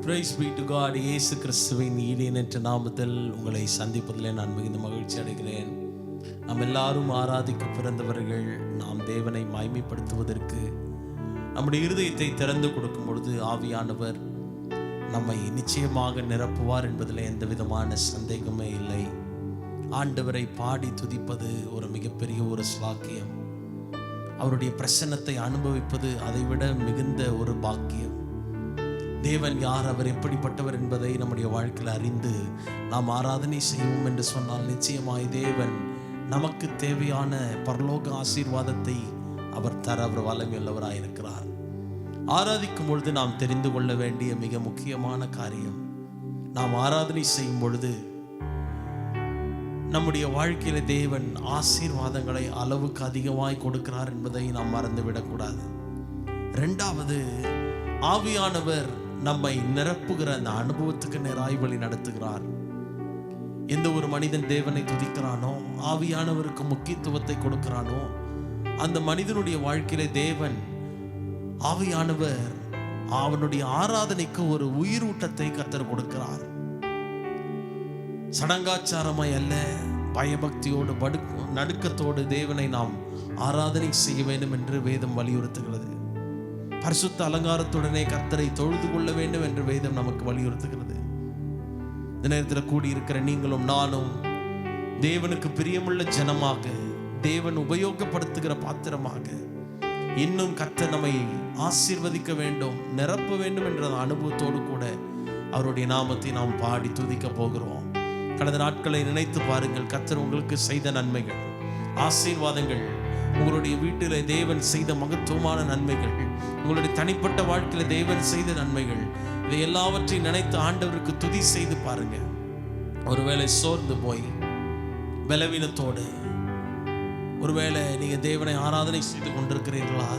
Price B to God. இயேசு கிறிஸ்துவின் ஈடியனற்ற நாமத்தில் உங்களை சந்திப்பதிலே நான் மிகுந்த மகிழ்ச்சி அடைகிறேன். நாம் எல்லாரும் ஆராதிக்க பிறந்தவர்கள். நாம் தேவனை மகிமைப்படுத்துவதற்கு நம்முடைய இருதயத்தை திறந்து கொடுக்கும் பொழுது ஆவியானவர் நம்மை நிச்சயமாக நிரப்புவார் என்பதில் எந்த விதமான சந்தேகமே இல்லை. ஆண்டவரை பாடி துதிப்பது ஒரு மிகப்பெரிய ஒரு ஸ்லாக்கியம். அவருடைய பிரசன்னத்தை அனுபவிப்பது அதைவிட மிகுந்த ஒரு பாக்கியம். தேவன் யார், அவர் எப்படிப்பட்டவர் என்பதை நம்முடைய வாழ்க்கையில் அறிந்து நாம் ஆராதனை செய்வோம் என்று சொன்னால் நிச்சயமாய் தேவன் நமக்கு தேவையான பரலோக ஆசீர்வாதத்தை அவர் தர அவர் வல்லமையுள்ளவராய் இருக்கிறார். ஆராதிக்கும் பொழுது நாம் தெரிந்து கொள்ள வேண்டிய மிக முக்கியமான காரியம், நாம் ஆராதனை செய்யும் பொழுது நம்முடைய வாழ்க்கையில தேவன் ஆசீர்வாதங்களை அளவுக்கு அதிகமாய் கொடுக்கிறார் என்பதை நாம் மறந்துவிடக்கூடாது. இரண்டாவது, ஆவியானவர் நம்மை நிரப்புகிற அந்த அனுபவத்துக்கு நேராய் வழி நடத்துகிறார். எந்த ஒரு மனிதன் தேவனை துதிக்கிறானோ, ஆவியானவருக்கு முக்கியத்துவத்தை கொடுக்கிறானோ, அந்த மனிதனுடைய வாழ்க்கையில தேவன் ஆவியானவர் அவனுடைய ஆராதனைக்கு ஒரு உயிரூட்டத்தை கர்த்தர் கொடுக்கிறார். சடங்காச்சாரமாய் அல்ல, பயபக்தியோடு நடுக்கத்தோடு தேவனை நாம் ஆராதனை செய்ய வேண்டும் என்று வேதம் வலியுறுத்துகிறது. பரிசுத்த அலங்காரத்துடனே கர்த்தரை தொழுது கொள்ள வேண்டும் என்று வேதம் நமக்கு வலியுறுத்துகிறது. இந்த நேரத்தில் கூடியிருக்கிற நீங்களும் நானும் தேவனுக்கு பிரியமுள்ள ஜனமாக, தேவன் உபயோகப்படுத்துகிற பாத்திரமாக, இன்னும் கர்த்தர் நம்மை ஆசீர்வதிக்க வேண்டும், நிரப்ப வேண்டும் என்ற அனுபவத்தோடு கூட அவருடைய நாமத்தை நாம் பாடி துதிக்க போகிறோம். கடந்த நாட்களை நினைத்து பாருங்கள். கர்த்தர் உங்களுக்கு செய்த நன்மைகள், ஆசீர்வாதங்கள், உங்களுடைய வீட்டில் தேவன் செய்த மகத்துவமான நன்மைகள், உங்களுடைய தனிப்பட்ட வாழ்க்கையில் தேவன் செய்த நன்மைகள், இதை எல்லாவற்றையும் நினைத்து ஆண்டவருக்கு துதி செய்து பாருங்க. ஒருவேளை சோர்ந்து போய் பலவீனத்தோடு ஒருவேளை நீங்க தேவனை ஆராதனை செய்து கொண்டிருக்கிறீர்களா?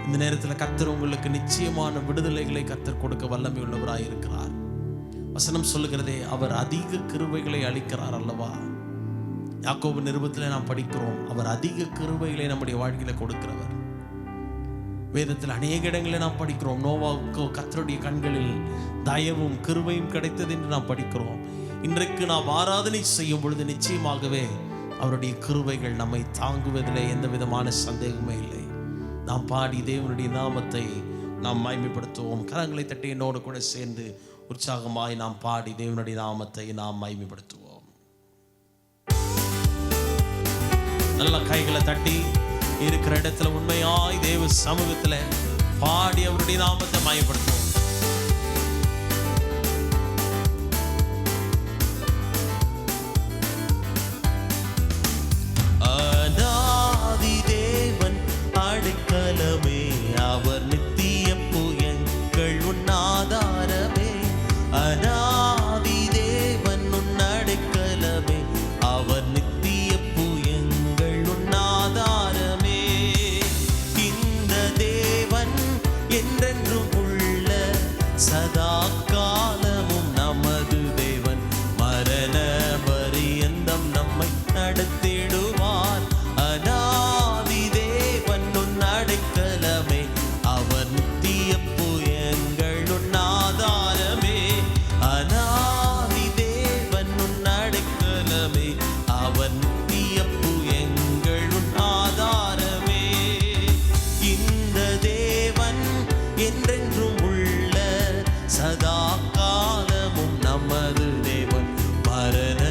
இந்த நேரத்தில் கர்த்தர் உங்களுக்கு நிச்சயமான விடுதலைகளை கர்த்தர் கொடுக்க வல்லமை உள்ளவராய் இருக்கிறார். வசனம் சொல்லுகிறதே, அவர் அதிக கிருபைகளை அளிக்கிறார் அல்லவா? யாக்கோபு நிருபத்தில் நாம் படிக்கிறோம், அவர் அதிக கிருபைகளை நம்முடைய வாழ்க்கையில கொடுக்கிறவர். வேதத்தில் அநேக இடங்களில் நாம் படிக்கிறோம், நோவாவுக்கு கர்த்தருடைய கண்களில் தயவும் கிருபையும் கிடைத்தது என்று நாம் படிக்கிறோம். இன்றைக்கு நாம் ஆராதனை செய்யும் பொழுது நிச்சயமாகவே அவருடைய கிருபைகள் நம்மை தாங்குவதிலே எந்த விதமான சந்தேகமே இல்லை. நாம் பாடி தேவனுடைய நாமத்தை நாம் மகிமைப்படுத்துவோம். கரங்களை தட்டி என்னோடு கூட சேர்ந்து உற்சாகமாய் நாம் பாடி தேவனுடைய நாமத்தை நாம் மகிமைப்படுத்துவோம். நல்ல கைகளை தட்டி இருக்கிற இடத்துல உண்மையாய் தேவ சமூகத்துல பாடி அவருடைய நாமத்தை மகிமைப்படுத்துவோம். அநாதி தேவன் அடைக்கலமே, அவர் நித்திய புயங்கள் உன்னாதாரமே. அநாதி தேவன் உன் அடைக்கலமே, அவர் நித்திய உன்னாதாரமே. இந்த தேவன் என்றென்றும் உள்ள சதா காலமும் நமது தேவன், மரண பரியந்தம் நம்மை நடத்திடுவார். அநாதி தேவன் உன் அடைக்கலமே, அவர் நித்திய புயங்கள் உன்னாதாரமே. அநாதி தேவன் உன் அடைக்கலமே, அவர் நித்திய புயங்கள் உன்னாதாரமே. இந்த தேவன் என்றென்றும் உள்ள சதா காலமும் நமது தேவன், மரண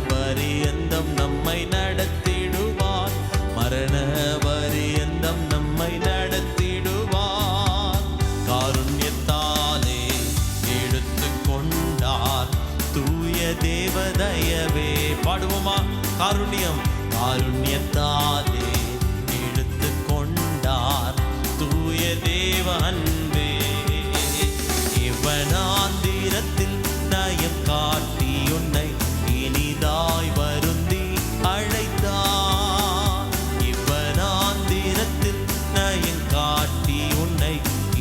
பரியந்தம் நம்மை நடத்திடுவார். மரண பரியந்தம் நம்மை நடத்திடுவார். காருண்யத்தாலே எடுத்து கொண்டார் தூய தேவதயவே. பாடுவோமா? காருண்யம், காருண்யத்தாலே எடுத்து கொண்டார் தூய தேவ அன்பே. இவனாந்திரத்தில் நயம் காட்டி உன்னை இனிதாய் வருந்தி அழைத்தார். இவனாந்திரத்தில் நயம் காட்டி உன்னை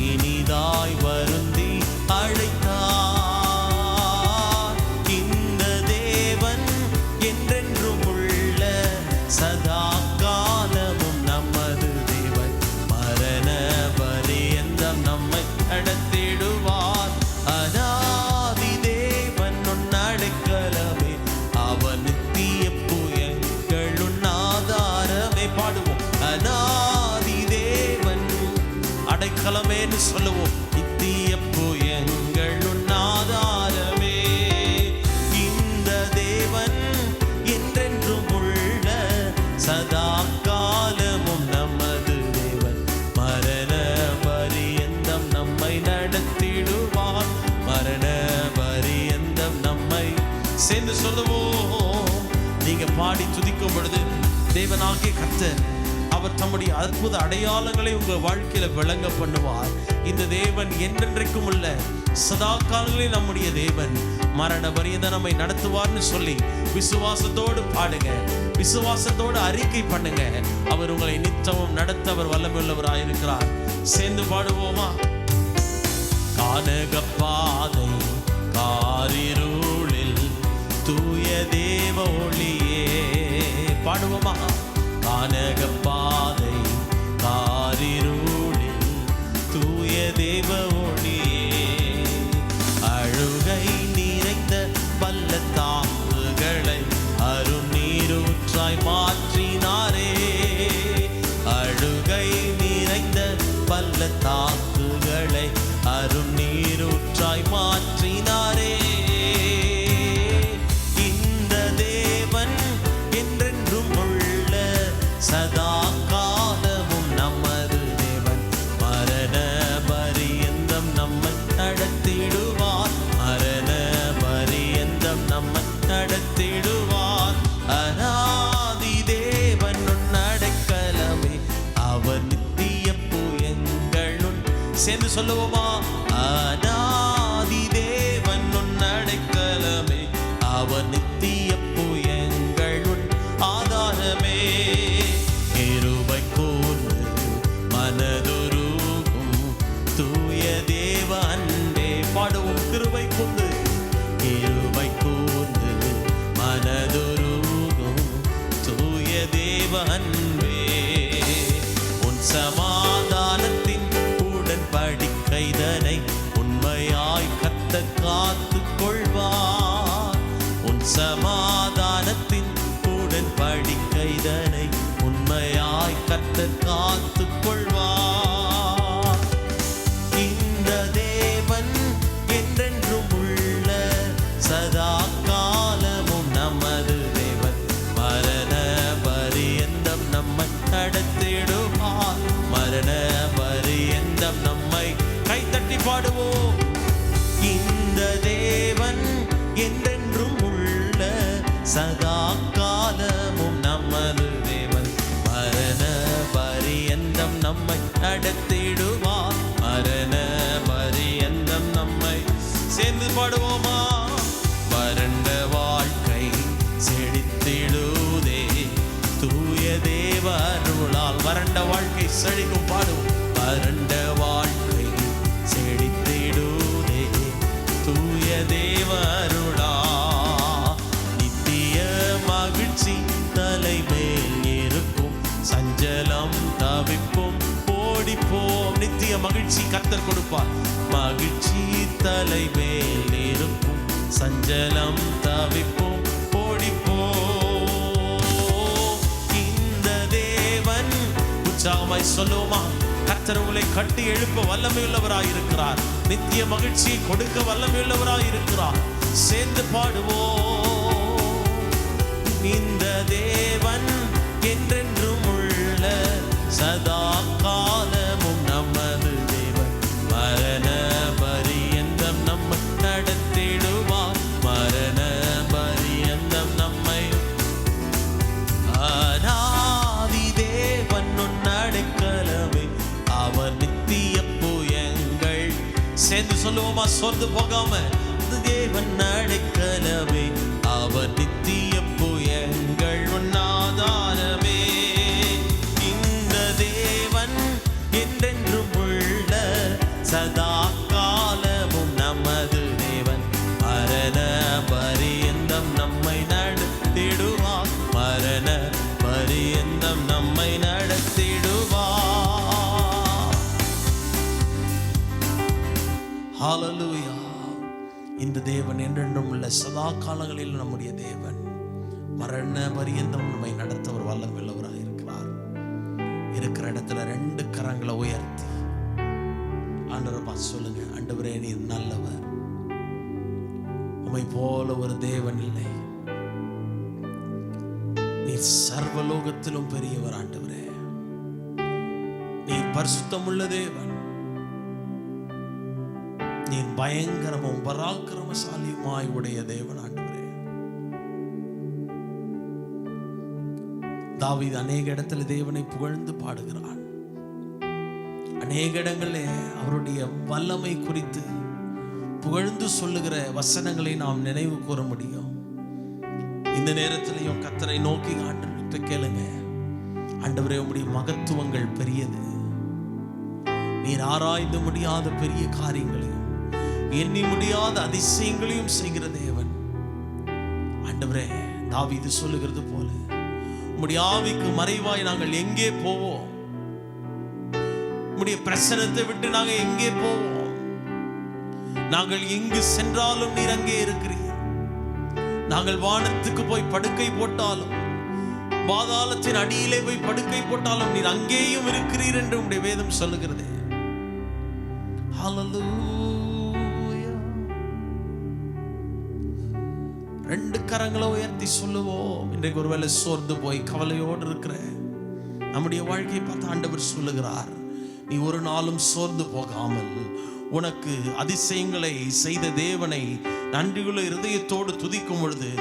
இனிதாய் வருந்தி அழைத்தார். இந்த தேவன் என்றென்றும் உள்ள சதா நடத்திடுவார். மரண பரியந்தம் நம்மை சேர்ந்து சொல்லுவோம். நீங்க பாடி துதிக்கும் பொழுது தேவனாகிய கர்த்தர் அவர் தம்முடைய அற்புத அடையாளங்களை உங்க வாழ்க்கையில விளங்க பண்ணுவார். இந்த தேவன் என்றென்றைக்கும் உள்ள சதா காலங்களில் நம்முடைய தேவன் மரண பரியந்தம் நம்மை நடத்துவார்னு சொல்லி விசுவாசத்தோடு பாடுங்க, விசுவாசத்தோடு அறிக்கை பண்ணுங்க. அவர் உங்களை நித்தமும் நடத்த அவர் வல்லமையுள்ளவராயிருக்கிறார். சேர்ந்து பாடுவோமா? கானக பாதை காரிருளில் தூய தேவ ஒளியே. பாடுவோமா? கானக பாதை காரிருளில் தூய தேவ ஒளியே. அழுகை நிறைந்த பள்ளத்தாக்குகளை அருநீரூற்றாய் மாற்றினாரே. அழுகை நிறைந்த பள்ளத்தாக்குகளை அருநீரூற்றாய் மாற்றினாரே. இந்த தேவன் என்றென்றும் உள்ள சதா காலமும் நமது தேவன். மரண பரியந்தம் நம்மை நடத்திடுவார். மரண பரியந்தம் நம்மை நடத்திடுவார். அநாதி தேவன் அடைக்கலமே, அவர் நித்திய புயங்களுள். சேர்ந்து சொல்லுவோமா? அநாதி தேவன் அடைக்கலமே, அவர் நித்திய புயங்களுள் ஆதாரமே. கிருபை கூர்ந்து மனதுருகும் தூய தேவ அன்பே. பாடுவோம். கிருபை கூர்ந்து, கிருபை கூர்ந்து மனதுருகும் தூய தேவ அன்பே. உன் சமாதானத்தின் உடன்படிக்கைதனை உண்மையாய் கர்த்தர் காத்துக் கொள்வார். உன் சமாதானத்தின் உடன்படிக்கைதனை உண்மையாய் கர்த்தர் காத்துக் கொள்வார். இந்த தேவன் என்றென்றும் உள்ள சதா காலமும் நமது தேவன். மரண பரியந்தம் நம்மை நடத்திடுவார். மரண பரியந்தம் நம்மை கைத்தட்டி பாடுவோம். இந்த தேவன் என்றென்றும் உள்ள சதா காலமும் நமது தேவன். மரண பரியந்தம் நம்மை நடத்திடுவார். மரண பரியந்தம் நம்மை சேர்ந்து பாடுவோமா? வறண்ட வாழ்க்கை செழித்திடுதே தூய தேவ அருளால். வறண்ட வாழ்க்கை செழிக்கும். பாடுவோம். வறண்ட வாழ்க்கை செழித்திடுதே தூய தேவ அருளால். நித்திய மகிழ்ச்சி தலைமேல் இருக்கும், சஞ்சலம் தவிப்பும் ஓடிப்போம். நித்திய மகிழ்ச்சி கர்த்தர் கொடுப்பார். மகிழ்ச்சி தலைமேல் இருக்கும், சஞ்சலம் தவிப்பும் ஓடிப்போம். இந்த தேவன் உற்சாகமாய் சொல்லுவோமா? கர்த்தர் உங்களை கட்டி எழுப்ப வல்லமையுள்ளவராயிருக்கிறார். நித்திய மகிழ்ச்சியை கொடுக்க வல்லமையுள்ளவராயிருக்கிறார். சேர்ந்து பாடுவோம். இந்த தேவன் என்றென்றும் உள்ள சதா காலமும் நமது தேவன். மரண பரியந்தம் நம்மை நடத்திடுவார். மரண பரியந்தம் நம்மை. அநாதி தேவன் அடைக்கலமே, அவர் நித்திய புயங்கள். சேர்ந்து சொல்லுவோமா? சோர்ந்து போகாம. தேவன் அடைக்கலமே, அவர் நித்திய புயங்கள் உன்னாதாரமே. இந்த தேவன் என்றென்றும் உள்ள சதா காலமும் நமது தேவன். மரண பரியந்தம் நம்மை நடத்திடுவார். மரண பரியந்தம் நம்மை நடத்திடுவார். ஹல்லேலூயா. இந்த தேவன் என்றென்றும் உள்ள சதா காலங்களில் நம்முடைய தேவன். மரண பரியந்தம் நம்மை நடத்த ஒரு வல்லமையுள்ளவராக இருக்கிறார். இருக்கிற இடத்துல ரெண்டு கரங்களை உயர்த்தி ஆண்டவரை பார்த்து சொல்லுங்க. ஆண்டவரே, நீர் நல்லவர். உம்மை போல ஒரு தேவன் இல்லை. நீர் சர்வலோகத்திலும் பெரியவர். ஆண்டவரே, நீர் பரிசுத்தமுள்ள தேவன். நீர் பயங்கரமும் பராக்கிரமசாலியுமாய் உடைய தேவன் ஆண்டவரே. தாவீது அநேக இடத்துல தேவனை புகழ்ந்து பாடுகிறான். அநேக இடங்களில் அவருடைய வல்லமை குறித்து புகழ்ந்து சொல்லுகிற வசனங்களை நாம் நினைவு கூற முடியும். இந்த நேரத்திலையும் கர்த்தரை நோக்கி ஆண்டவர்கிட்ட கேளுங்க, ஆண்டவரே உம்முடைய மகத்துவங்கள் பெரியது, நீர் ஆராய்ந்து முடியாத பெரிய காரியங்களையும் எண்ணி முடியாத அதிசயங்களையும் செய்கிற தேவன். ஆண்டவரே, தாவீது சொல்லுகிறது போல உம்முடைய ஆவிக்கு மறைவாய் நாங்கள் எங்கே போவோம்? உம்முடைய பிரசன்னத்தை விட்டு நாங்கள் எங்கே போவோம்? நாங்கள் எங்கு சென்றாலும் நீர் அங்கே இருக்கிறீர். நாங்கள் வானத்துக்கு போய் படுக்கை போட்டாலும், பாதாளத்தின் அடியிலே போய் படுக்கை போட்டாலும் நீர் அங்கேயும் இருக்கிறீர் என்று உம்முடைய வேதம் சொல்லுகிறது. ஹல்லேலூயா. ரெண்டு கரங்களை உயர்த்தி சொல்லுவோம். இன்றைக்கு ஒருவேளை சோர்ந்து போய் கவலையோடு இருக்கிற நம்முடைய வாழ்க்கையை பார்த்து ஆண்டவர் சொல்லுகிறார், நீ ஒரு நாளும் சோர்ந்து போகாமல் உனக்கு அதிசயங்களை செய்த தேவனை நன்றியுள்ள இருதயத்தோடு துதிக்கும் பொழுது,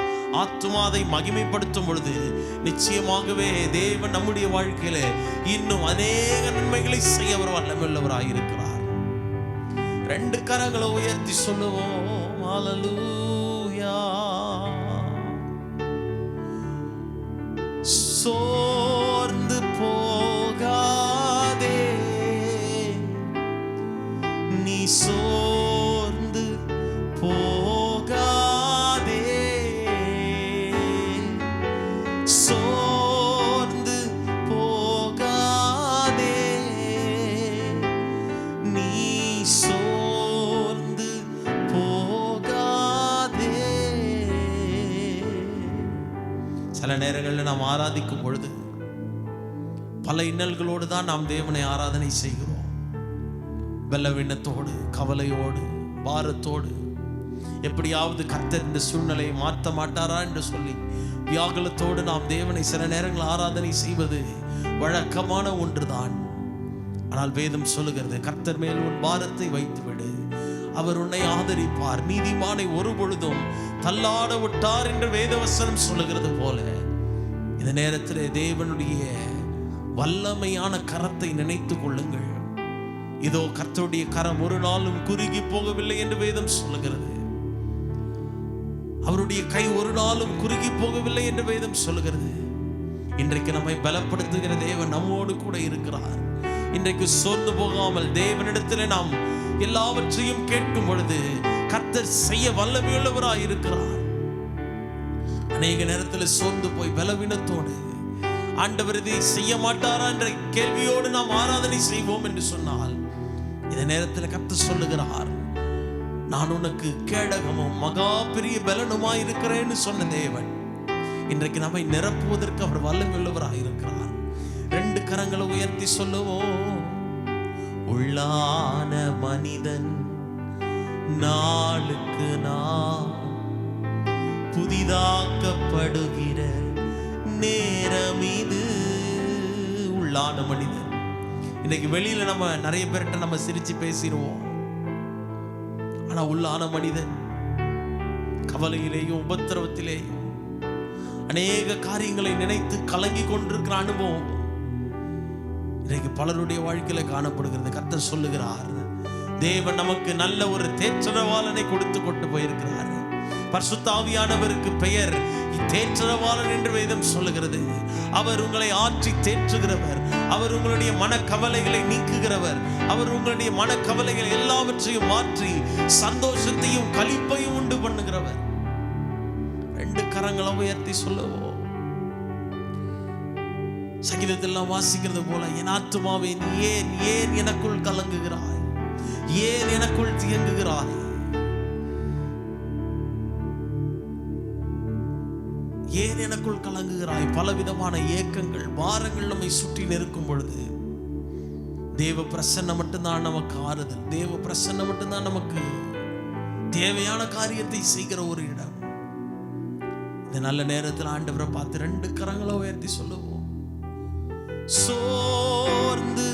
ஆத்துமாதை மகிமைப்படுத்தும் பொழுது, நிச்சயமாகவே தேவன் நம்முடைய வாழ்க்கையில இன்னும் அநேக நன்மைகளை செய்ய அவர் வல்லமையுள்ளவராயிருக்கிறார். ரெண்டு கரங்களை உயர்த்தி சொல்லுவோம். ஹல்லேலூயா. சோர்ந்து போகாதே, நீ சோர்ந்து போகாதே, சோர்ந்து போகாதே, நீ சோர்ந்து போகாதே. சில நேரங்களில் நாம் ஆராதிக்கும் பொழுது பல இன்னல்களோடு தான் நாம் தேவனை ஆராதனை செய்கிறோம். பலவீனத்தோடு, கவலையோடு, பாரத்தோடு, எப்படியாவது கர்த்தர் இந்த சூழ்நிலையை மாற்ற மாட்டாரா என்று சொல்லி வியாகுலத்தோடு நாம் தேவனை சில நேரங்கள் ஆராதனை செய்வது வழக்கமான ஒன்றுதான். ஆனால் வேதம் சொல்லுகிறது, கர்த்தர் மேல் உன் பாரத்தை வைத்துவிடு, அவர் உன்னை ஆதரிப்பார், நீதிமானை ஒரு பொழுதும் தள்ளாட விட்டார் என்று வேதவசனம் சொல்லுகிறது போல, இந்த நேரத்திலே தேவனுடைய வல்லமையான கரத்தை நினைத்து கொள்ளுங்கள். இதோ கர்த்தருடைய கரம் ஒரு நாளும் குறுகி போகவில்லை என்று வேதம் சொல்லுகிறது. அவருடைய கை ஒரு நாளும் குறுகி போகவில்லை என்று வேதம் சொல்லுகிறது. இன்றைக்கு நம்மை பலப்படுத்துகிற தேவன் நம்மோடு கூட இருக்கிறார். இன்றைக்கு சோர்ந்து போகாமல் தேவனிடத்திலே நாம் எல்லாவற்றையும் கேட்கும் பொழுது கர்த்தர் செய்ய வல்லமையுள்ளவராய் இருக்கிறார். அநேக நேரத்தில் சோர்ந்து போய் பலவீனத்தோடு ஆண்டவர் இதை செய்ய மாட்டாரா என்ற கேள்வியோடு நாம் ஆராதனை செய்வோம் என்று சொன்னால், இந்த நேரத்தில் கர்த்தர் சொல்லுகிறார், நான் உனக்கு கேடகமும் மகா பெரிய பலனுமாய் இருக்கிறேன்னு சொன்ன தேவன் இன்றைக்கு நம்மை நிரப்புவதற்கு அவர் வல்லமையுள்ளவராய் இருக்கிறார். ரெண்டு கரங்களை உயர்த்தி சொல்லுவோம். உள்ளான மனிதன் நாளுக்கு நாள் புதிதாக்கப்படுகிற நேரம் இது. உள்ளான மனிதன். இன்னைக்கு வெளியில நம்ம நிறைய பேர்கிட்ட நம்ம சிரிச்சு பேசிடுவோம். ஆனா உள்ளான மனிதன் கவலையிலேயும் உபத்திரவத்திலேயும் அநேக காரியங்களை நினைத்து கலங்கி கொண்டிருக்கிற அனுபவம் இன்னைக்கு பலருடைய வாழ்க்கையில காணப்படுகிறது. கர்த்தர் சொல்லுகிறார், தேவன் நமக்கு நல்ல ஒரு தேற்றரவாளனை கொடுத்து கொண்டு போயிருக்கிறார். பரிசுத்த ஆவியானவருக்கு பெயர் தேற்றரவாளன் என்று வேதம் சொல்லுகிறது. அவர் உங்களை ஆற்றி தேற்றுகிறவர், அவர் உங்களுடைய மனக்கவலைகளை நீக்குகிறவர், அவர் உங்களுடைய மனக்கவலைகள் எல்லாவற்றையும் மாற்றி சந்தோஷத்தையும் களிப்பையும் உண்டு பண்ணுகிறவர். ரெண்டு கரங்களை உயர்த்தி சொல்லுவோம். சங்கீதத்தெல்லாம் வாசிக்கிறது போல, என் ஆத்துமாவே நீ ஏன் ஏன் எனக்குள் கலங்குகிறாய், ஏன் எனக்குள் தியங்குகிறாய், ஏன் எனக்குள் கலங்குகிறாய். பலவிதமான ஏக்கங்கள், பாரங்கள் நம்மை சுற்றி நெருக்கும் பொழுது தேவ பிரசன்னம் மட்டும்தான் நமக்கு ஆறுதல், தேவ பிரசன்னம் மட்டும்தான் நமக்கு தேவையான காரியத்தை செய்கிற ஒரு இடம். இந்த நல்ல நேரத்தில் ஆண்டவரை பார்த்து ரெண்டு கரங்களை உயர்த்தி சொல்லுவோம். சோர்ந்து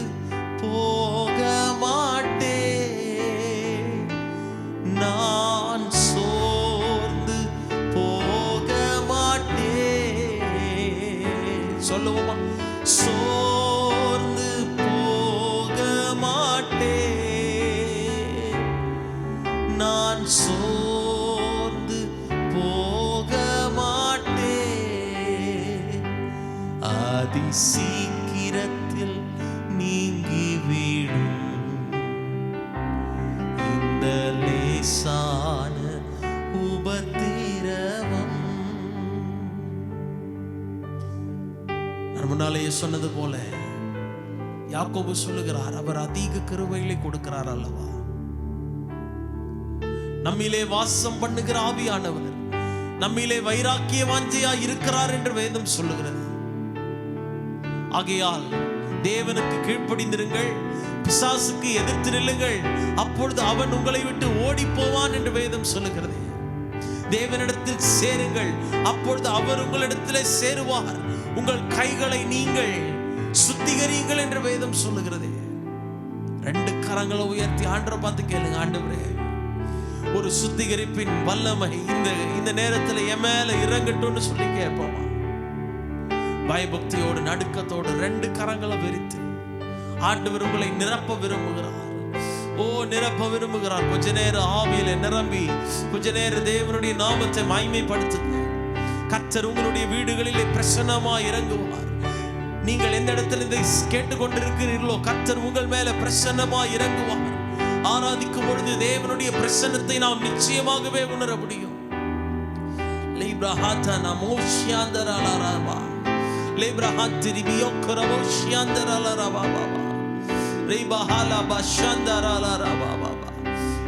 போக மாட்டே, நான் சோர்ந்து போக மாட்டேன், அதி சீக்கிரத்தில் நீங்கிவிடும் இந்த லேசான உபத்திரவம். நான் முன்னாலேயே சொன்னது போல யாக்கோபு சொல்லுகிறார், அவர் அதிக கிருபைகளை கொடுக்கிறார் அல்லவா. நம்மிலே வாசம் பண்ணுகிற ஆவியானவர் நம்மிலே வைராக்கிய வாஞ்சையா இருக்கிறார் என்று வேதம் சொல்லுகிறது. ஆகையால் தேவனுக்கு கீழ்ப்படிந்திருங்கள், பிசாசுக்கு எதிர்த்து நில்லுங்கள், அப்பொழுது அவன் உங்களை விட்டு ஓடி போவான் என்று வேதம் சொல்லுகிறது. தேவனிடத்தில் சேருங்கள், அப்பொழுது அவர் உங்களிடத்திலே சேருவார். உங்கள் கைகளை நீங்கள் சுத்திகரியுங்கள் என்று வேதம் சொல்லுகிறது. 2 கரங்களை உயர்த்தி ஆண்டவரை பார்த்து கேளுங்க, ஆண்டவரே ஒரு சுத்திகரிப்பின் வல்லமை இந்த நேரத்தில் என் மேல இறங்கட்டும்னு சொல்லி கேட்போமா? பயபக்தியோடு நடுக்கத்தோடு 2 கரங்களை விரித்து ஆண்டவர் உங்களை நிரப்ப விரும்புகிறார். நிரப்ப விரும்புகிறார். கொஞ்ச நேரம் ஆவியில நிரம்பி கொஞ்ச நேரம் தேவனுடைய நாமத்தை மகிமைப்படுத்துங்க. கர்த்தர் உங்களுடைய வீடுகளிலே பிரசன்னமாய் இறங்குவார். நீங்கள் எந்த இடத்துல இதை கேட்டுக்கொண்டிருக்கிறீர்களோ கர்த்தர் உங்கள் மேல பிரசன்னமாய் இறங்குவார். ஆராதிக்கும் பொழுது தேவனுடைய பிரசன்னத்தை நாம் நிச்சயமாகவே உணர முடியும்.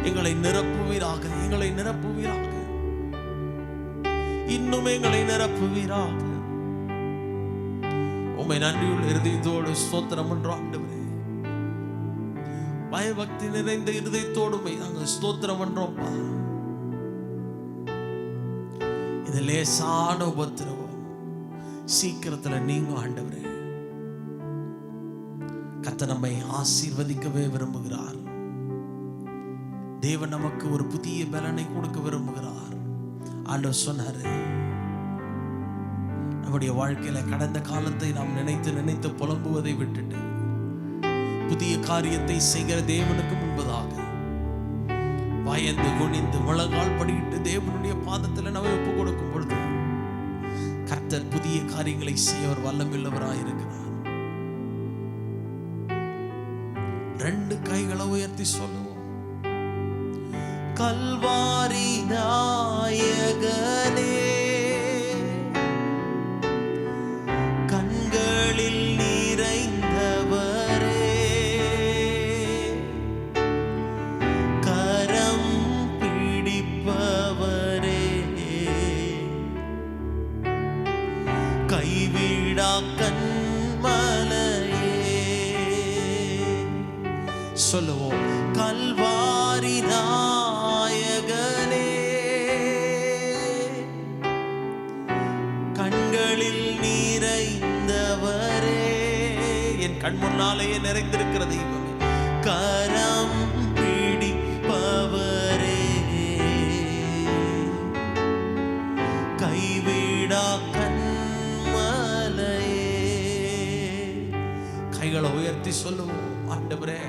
எங்களை நிரப்புவீராக, எங்களை நிரப்புவீராக, இன்னும் எங்களை நிரப்புவீராக. உம்மை நன்றியுள்ள இருதயத்தோடு ஸ்தோத்திரம் பண்றோம் ஆண்டவரே. பயபக்தி நிறைந்த இருதயத்தோடு நாங்கள் ஸ்தோத்திரம் பண்றோம்ப்பா. இது லேசான உபத்திரவம், சீக்கிரத்துல நீங்க ஆண்டவரே. கர்த்தர் நம்மை ஆசீர்வதிக்கவே விரும்புகிறார். தேவன் நமக்கு ஒரு புதிய பலனை கொடுக்க விரும்புகிறார். ஆண்டவர் சொன்னாரு, நம்முடைய வாழ்க்கையில கடந்த காலத்தை நாம் நினைத்து நினைத்து புலம்புவதை விட்டுட்டு புதிய காரியத்தை செய்கிற தேவனுக்கு முன்பதாக பயந்து குனிந்து முழங்கால் படியிட்டு தேவனுடைய பாதத்தில் நம்ம ஒப்பு கொடுக்கும் பொழுது கர்த்தர் புதிய காரியங்களை செய்ய அவர் வல்லமில்லவராயிருக்கிறார். 2 கைகளை உயர்த்தி சொல்லுவோம். கல்வாரி நாயகனே, கண்களில் நிறைந்தவரே, கரம் பிடிப்பவரே, கைவிடா கண்மலையே. சொல்லுவோம், கல்வாரி நாயகனே, கண்களில் நிறைந்தவரே, என் கண் முன்னாலேயே நிறைந்திருக்கிற தெய்வமே, கரம் பிடிப்பவரே, கைவிடா கண்மலையே. கைகளை உயர்த்தி சொல்லுவோம், ஆண்டவரே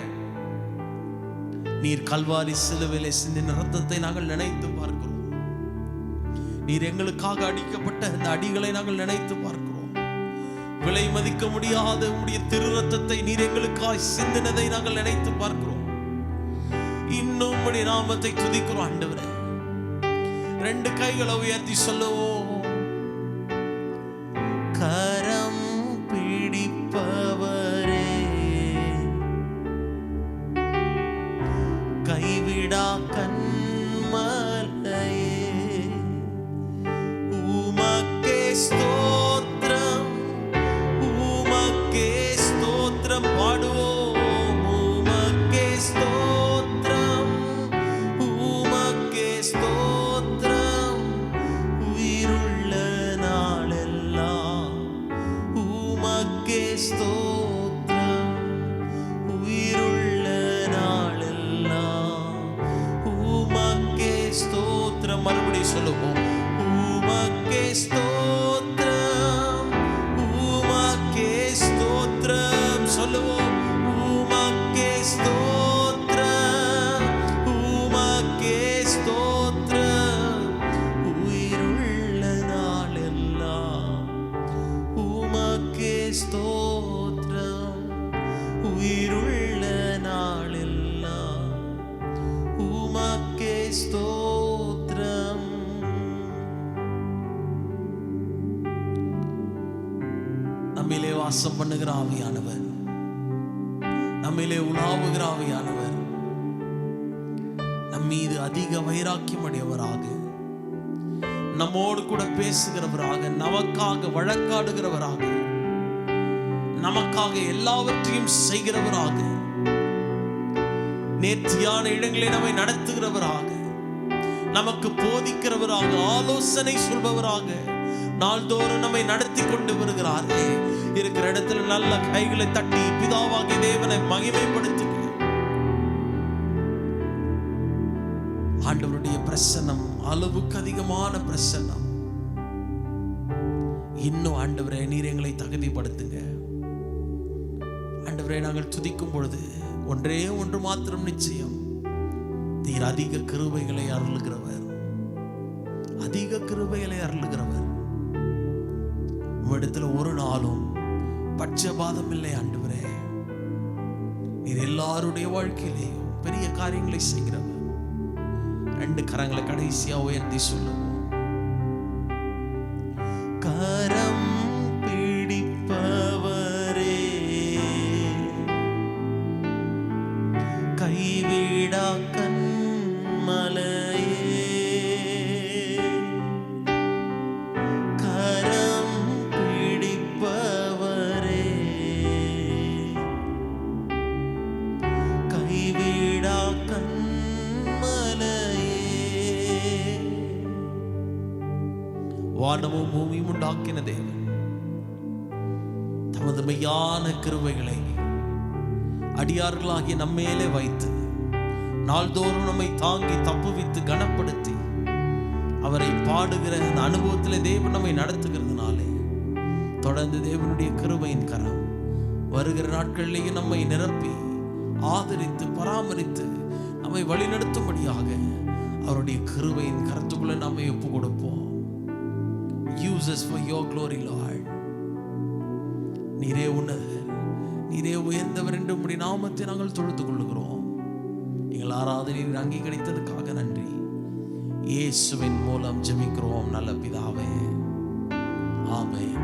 நீர் கல்வாரி சிலுவையிலே சிந்தின ரத்தத்தை நாங்கள் நினைத்து பார்க்கிறோம். நீர் எங்களுக்காக அடிக்கப்பட்ட இந்த அடிகளை நாங்கள் நினைத்து பார்க்கிறோம். விலை மதிக்க முடியாத உம்முடைய திரு ரத்தத்தை நீர் எங்களுக்காக சிந்தினதை நாங்கள் நினைத்து பார்க்கிறோம். இன்னும் உம்முடைய நாமத்தை துதிக்கிறோம் ஆண்டவரே. 2 கைகளை உயர்த்தி சொல்லுவோம், கரம் பிடிப்பவரே, கைவிடா கண்மலையே, உமக்கே ஸ்தோத்திரம், உமக்கே ஸ்தோத்திரம் பாடுவோம். உமக்கே ஸ்தோத்திரம், உமக்கே ஸ்தோத்திரம், உயிருள்ள நாளெல்லாம் உமக்கே ஸ்தோத்திரம், உயிருள்ள நாளெல்லாம் உமக்கே ஸ்தோத்திரம். மறுபடியும் சொல்லுவோம், உமக்கே ஸ்தோத்திரம், உமக்கே ஸ்தோத்திரம். சொல்லுவோம், உமக்கே ஸ்தோத்திரம், உமக்கே ஸ்தோத்திரம். ஸ்தோத்திரம். நம்மிலே வாசம் பண்ணுகிற ஆவியானவர், நம்மிலே உலாவுகிற ஆவியானவர் நம்மீது அதிக வைராக்கியம் அடையவராக, நம்மோடு கூட பேசுகிறவராக, நமக்காக வழக்காடுகிறவராக, நமக்காக எல்லாவற்றையும் செய்கிறவராக, நேர்த்தியான இடங்களை நம்மை நடத்துகிறவராக, நமக்கு போதிக்கிறவராக, ஆலோசனை சொல்பவராக நாள்தோறும் நம்மை நடத்தி கொண்டு வருகிறாரே. இருக்கிற இடத்துல நல்ல கைகளை தட்டி பிதாவாகிய தேவனை மகிமைப்படுத்துங்க. ஆண்டவருடைய பிரசன்னம் அளவுக்கு அதிகமான பிரசன்னம். இன்னும் ஆண்டவரே நீர் எங்களை தகுதிப்படுத்துங்க. ஆண்டவரே நாங்கள் துதிக்கும் பொழுது ஒன்றே ஒன்று மாத்திரம் நிச்சயம், நீர் அதிக கிருபைகளை அருளுகிறவர், அதிக கிருபைகளை அருளுகிறவர். உம்மிடத்துல ஒரு நாளும் பட்சபாதம் இல்லை ஆண்டவரே. நீர் எல்லாருடைய வாழ்க்கையிலேயும் பெரிய காரியங்களை செய்கிறவர். ரெண்டு கரங்களை கடைசியா உயர்த்தி சொல்லுவோம். கரம் பிடிப்பவரே, கைவிடா கண்மலையே, கரம் பிடிப்பவரே, கைவிடா வானமும் பூமியும் உண்டாக்கின தேவன் தமது மெய்யான கிருபைகளை அடியார்களாகிய நம்மேலே வைத்து நாள்தோறும் நம்மை தாங்கி தப்புவித்து கனப்படுத்தி அவரை பாடுகிற அந்த அனுபவத்திலே தேவன் நம்மை நடத்துகிறதுனாலே தொடர்ந்து தேவனுடைய கிருபையின் கரம் வருகிற நாட்களிலேயே நம்மை நிரப்பி ஆதரித்து பராமரித்து நம்மை வழிநடத்தும்படியாக அவருடைய கிருபையின் கரத்துக்குள்ள நம்மை ஒப்பு கொடுப்போம். Use us for your glory, Lord. நீரே உன்னதர், நீரே உயர்ந்தவர் என்று உம்முடைய நாமத்தை நாங்கள் தொழுது கொள்கிறோம். எங்கள் ஆராதனையில் அங்கீகரித்ததுக்காக நன்றி. இயேசுவின் மூலம் ஜெபிக்கிறோம் நல்ல பிதாவே, ஆமென்.